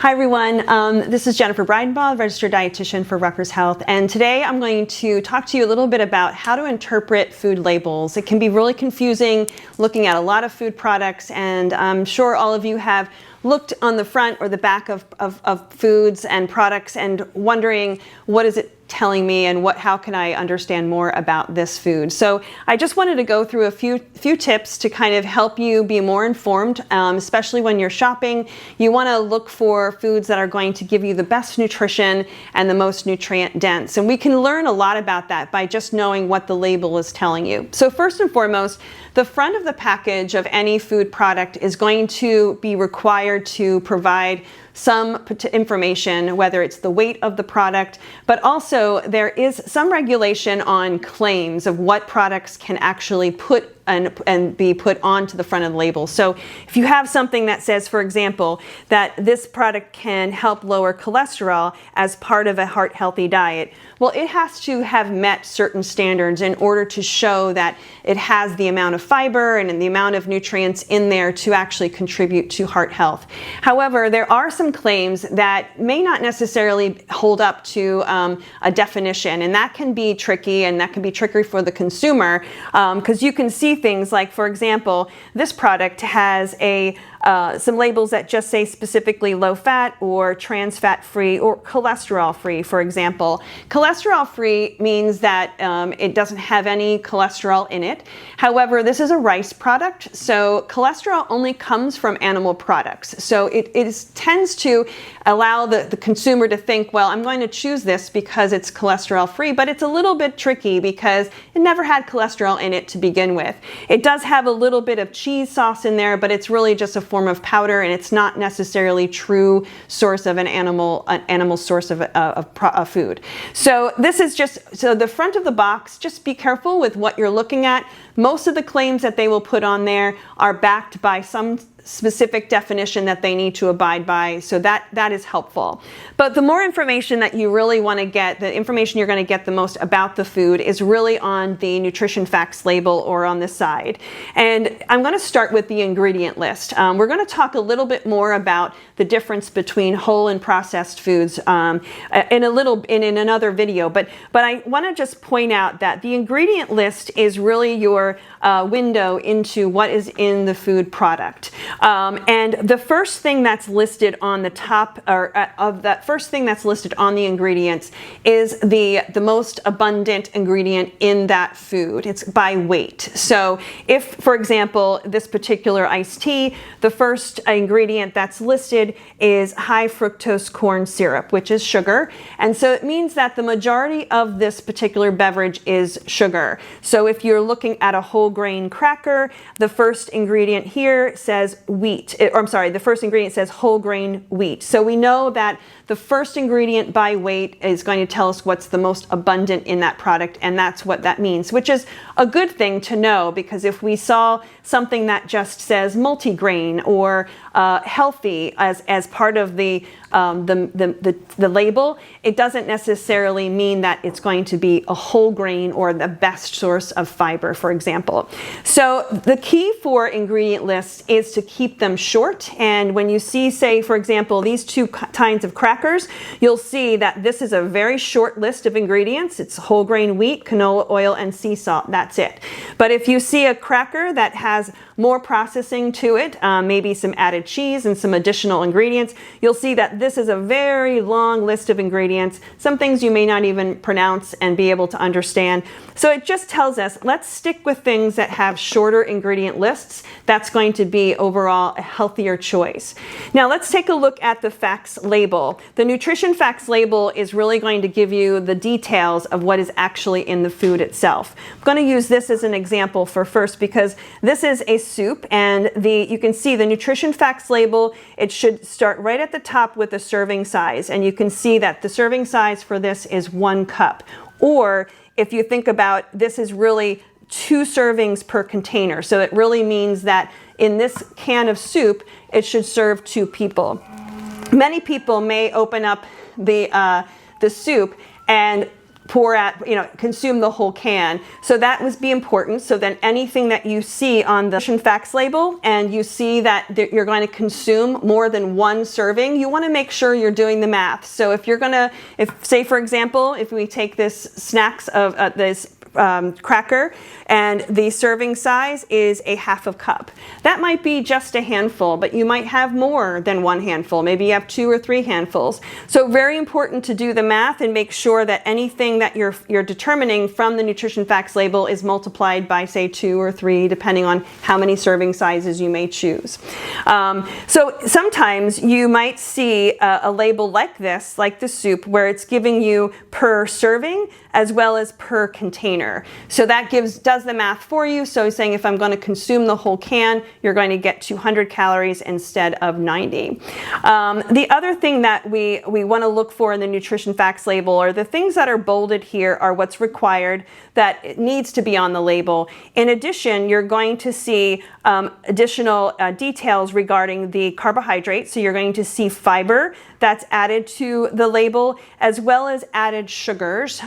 Hi everyone, this is Jennifer Breidenbaugh, registered dietitian for Rutgers Health, and today I'm going to talk to you a little bit about how to interpret food labels. It can be really confusing looking at a lot of food products, and I'm sure all of you have looked on the front or the back of foods and products and wondering, what is it telling me and how can I understand more about this food? So I just wanted to go through a few tips to kind of help you be more informed, especially when you're shopping. You want to look for foods that are going to give you the best nutrition and the most nutrient dense. And we can learn a lot about that by just knowing what the label is telling you. So first and foremost, the front of the package of any food product is going to be required to provide some information, whether it's the weight of the product, but also there is some regulation on claims of what products can actually put and be put onto the front of the label. So if you have something that says, for example, that this product can help lower cholesterol as part of a heart-healthy diet, well, it has to have met certain standards in order to show that it has the amount of fiber and the amount of nutrients in there to actually contribute to heart health. However, there are some claims that may not necessarily hold up to a definition, and that can be tricky, and that can be tricky for the consumer because you can see things like, for example, this product has some labels that just say specifically low fat or trans fat free or cholesterol free, for example. Cholesterol free means that it doesn't have any cholesterol in it. However, this is a rice product, so cholesterol only comes from animal products. So it tends to allow the consumer to think, well, I'm going to choose this because it's cholesterol free, but it's a little bit tricky because it never had cholesterol in it to begin with. It does have a little bit of cheese sauce in there, but it's really just a form of powder, and it's not necessarily true source of an animal source of food. So this is so the front of the box, just be careful with what you're looking at. Most of the claims that they will put on there are backed by some specific definition that they need to abide by, so that is helpful. But the more information that you really want to get, the information you're going to get the most about the food is really on the nutrition facts label or on the side. And I'm going to start with the ingredient list. We're going to talk a little bit more about the difference between whole and processed foods in another video, but I want to just point out that the ingredient list is really your window into what is in the food product. And the first thing that's listed on the top, first thing that's listed on the ingredients is the most abundant ingredient in that food. It's by weight. So if, for example, this particular iced tea, the first ingredient that's listed is high fructose corn syrup, which is sugar. And so it means that the majority of this particular beverage is sugar. So if you're looking at a whole grain cracker, the first ingredient here says wheat, the first ingredient says whole grain wheat. So we know that the first ingredient by weight is going to tell us what's the most abundant in that product, and that's what that means, which is a good thing to know, because if we saw something that just says multigrain or healthy as part of the label, it doesn't necessarily mean that it's going to be a whole grain or the best source of fiber, for example. So the key for ingredient lists is to keep them short. And when you see, say, for example, these two kinds of crackers, you'll see that this is a very short list of ingredients. It's whole grain wheat, canola oil, and sea salt. That's it. But if you see a cracker that has more processing to it, maybe some added cheese and some additional ingredients, you'll see that this is a very long list of ingredients, some things you may not even pronounce and be able to understand. So it just tells us, let's stick with things that have shorter ingredient lists. That's going to be overall a healthier choice. Now let's take a look at the facts label. The nutrition facts label is really going to give you the details of what is actually in the food itself. I'm going to use this as an example for first, because this is a soup, and you can see the nutrition facts label, it should start right at the top with the serving size, and you can see that the serving size for this is 1 cup. Or if you think about, this is really 2 servings per container, so it really means that in this can of soup it should serve 2 people. Many people may open up the soup and consume the whole can. So that would be important. So then anything that you see on the nutrition facts label and you see that you're going to consume more than one serving, you want to make sure you're doing the math. So if you're going to, say for example, if we take this snacks of this cracker and the serving size is a half a cup. That might be just a handful, but you might have more than one handful. Maybe you have 2 or 3 handfuls. So very important to do the math and make sure that anything that you're determining from the nutrition facts label is multiplied by say 2 or 3, depending on how many serving sizes you may choose. So sometimes you might see a label like this, like the soup, where it's giving you per serving as well as per container. So that does the math for you. So saying if I'm going to consume the whole can, you're going to get 200 calories instead of 90. The other thing that we want to look for in the nutrition facts label, or the things that are bolded here, are what's required, that it needs to be on the label. In addition, you're going to see additional details regarding the carbohydrates. So you're going to see fiber that's added to the label, as well as added sugars.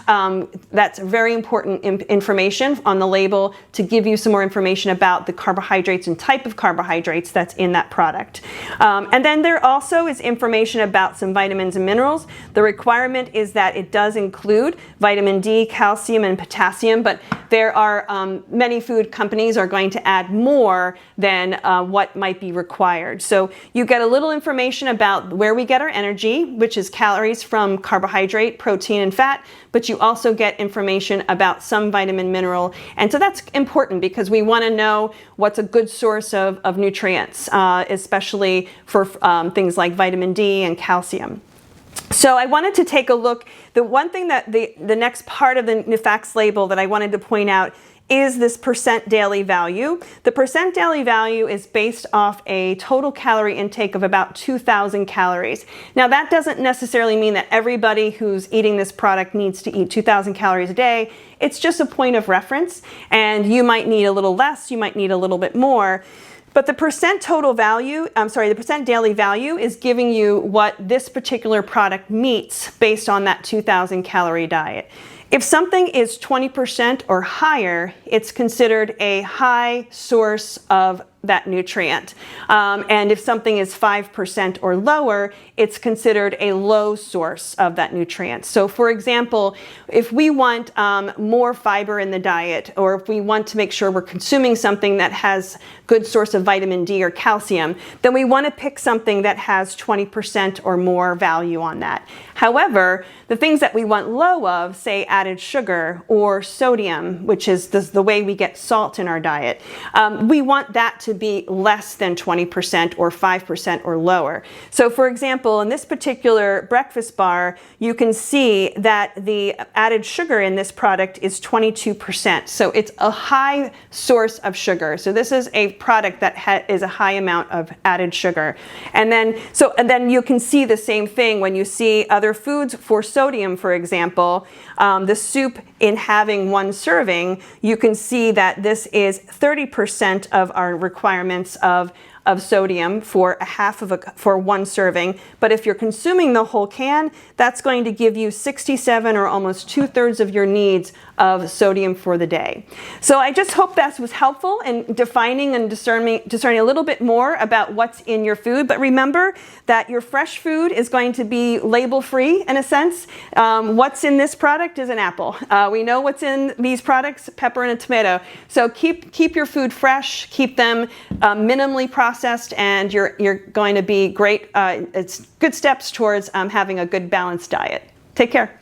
That's very important information on the label to give you some more information about the carbohydrates and type of carbohydrates that's in that product. And then there also is information about some vitamins and minerals. The requirement is that it does include vitamin D, calcium, and potassium, but there are many food companies are going to add more than what might be required. So you get a little information about where we get our energy, which is calories from carbohydrate, protein, and fat, but you also get information about some vitamin mineral. And so that's important because we want to know what's a good source of nutrients, especially for things like vitamin D and calcium. So I wanted to take a look. The one thing that the next part of the facts label that I wanted to point out is this percent daily value. The percent daily value is based off a total calorie intake of about 2,000 calories. Now that doesn't necessarily mean that everybody who's eating this product needs to eat 2,000 calories a day. It's just a point of reference, and you might need a little less, you might need a little bit more. But the percent the percent daily value is giving you what this particular product meets based on that 2,000 calorie diet. If something is 20% or higher, it's considered a high source of that nutrient. And if something is 5% or lower, it's considered a low source of that nutrient. So for example, if we want more fiber in the diet, or if we want to make sure we're consuming something that has good source of vitamin D or calcium, then we want to pick something that has 20% or more value on that. However, the things that we want low of, say added sugar or sodium, which is the way we get salt in our diet, we want that to be less than 20% or 5% or lower. So for example, in this particular breakfast bar, you can see that the added sugar in this product is 22%. So it's a high source of sugar. So this is a product that is a high amount of added sugar. And then you can see the same thing when you see other foods for sodium, for example. The soup, in having one serving, you can see that this is 30% of our requirements of sodium for for one serving. But if you're consuming the whole can, that's going to give you 67 or almost 2/3 of your needs of sodium for the day. So I just hope that was helpful in defining and discerning a little bit more about what's in your food. But remember that your fresh food is going to be label-free in a sense. What's in this product is an apple. We know what's in these products, pepper and a tomato. So keep your food fresh, keep them minimally processed, and you're going to be great. It's good steps towards having a good balanced diet. Take care.